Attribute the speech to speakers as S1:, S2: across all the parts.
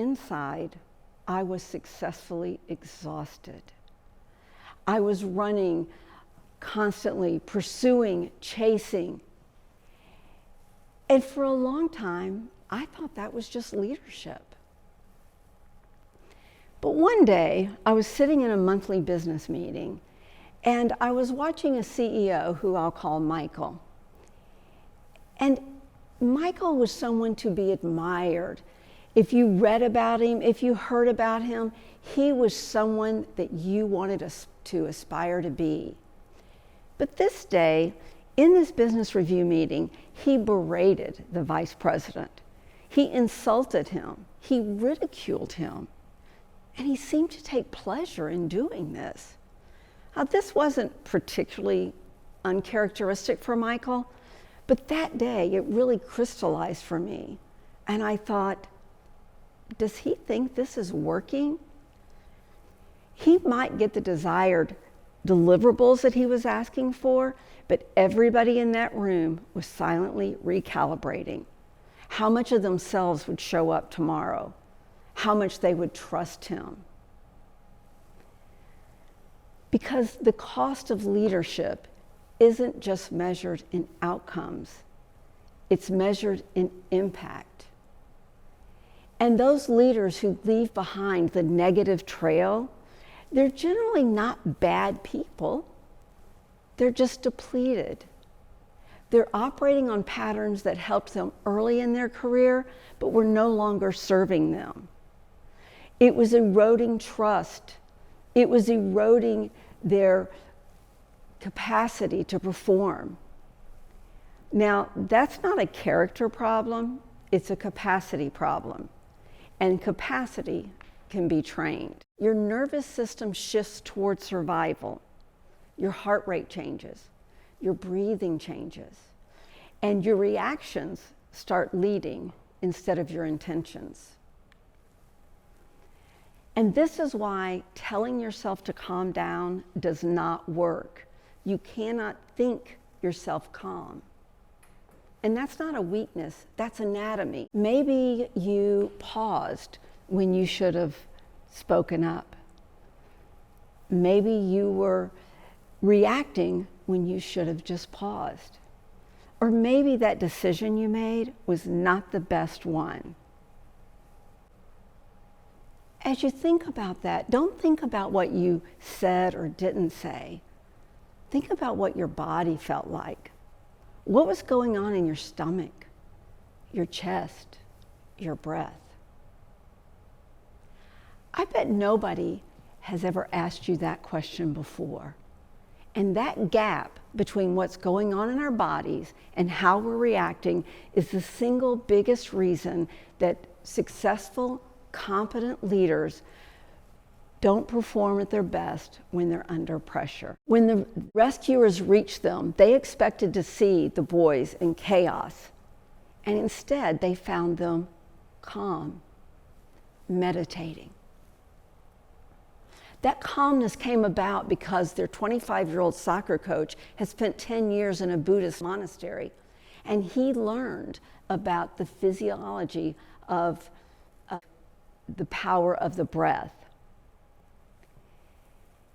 S1: inside, I was successfully exhausted. I was running, constantly pursuing, chasing. And for a long time, I thought that was just leadership. But one day, I was sitting in a monthly business meeting, and I was watching a CEO who I'll call Michael. And Michael was someone to be admired. If you read about him, if you heard about him, he was someone that you wanted to aspire to be. But this day, in this business review meeting, he berated the vice president. He insulted him. He ridiculed him. And he seemed to take pleasure in doing this. Now, this wasn't particularly uncharacteristic for Michael, but that day it really crystallized for me. And I thought, does he think this is working? He might get the desired deliverables that he was asking for, but everybody in that room was silently recalibrating how much of themselves would show up tomorrow, how much they would trust him. Because the cost of leadership isn't just measured in outcomes, it's measured in impact. And those leaders who leave behind the negative trail, they're generally not bad people. They're just depleted. They're operating on patterns that helped them early in their career, but were no longer serving them. It was eroding trust. It was eroding their capacity to perform. Now, that's not a character problem, it's a capacity problem. And capacity can be trained. Your nervous system shifts toward survival. Your heart rate changes, your breathing changes, and your reactions start leading instead of your intentions. And this is why telling yourself to calm down does not work. You cannot think yourself calm. And that's not a weakness, that's anatomy. Maybe you paused when you should have spoken up. Maybe you were reacting when you should have just paused. Or maybe that decision you made was not the best one. As you think about that, don't think about what you said or didn't say. Think about what your body felt like. What was going on in your stomach, your chest, your breath? I bet nobody has ever asked you that question before. And that gap between what's going on in our bodies and how we're reacting is the single biggest reason that successful, competent leaders don't perform at their best when they're under pressure. When the rescuers reached them, they expected to see the boys in chaos, and instead they found them calm, meditating. That calmness came about because their 25-year-old soccer coach had spent 10 years in a Buddhist monastery, and he learned about the physiology of the power of the breath.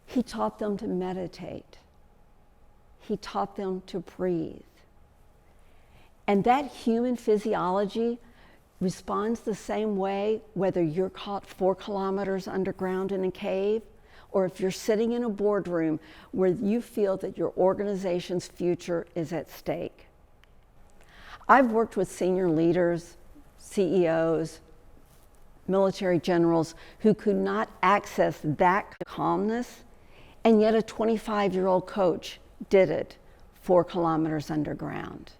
S1: He taught them to meditate. He taught them to breathe. And that human physiology responds the same way whether you're caught 4 kilometers underground in a cave or if you're sitting in a boardroom where you feel that your organization's future is at stake. I've worked with senior leaders, CEOs, military generals who could not access that calmness, and yet a 25-year-old coach did it 4 kilometers underground.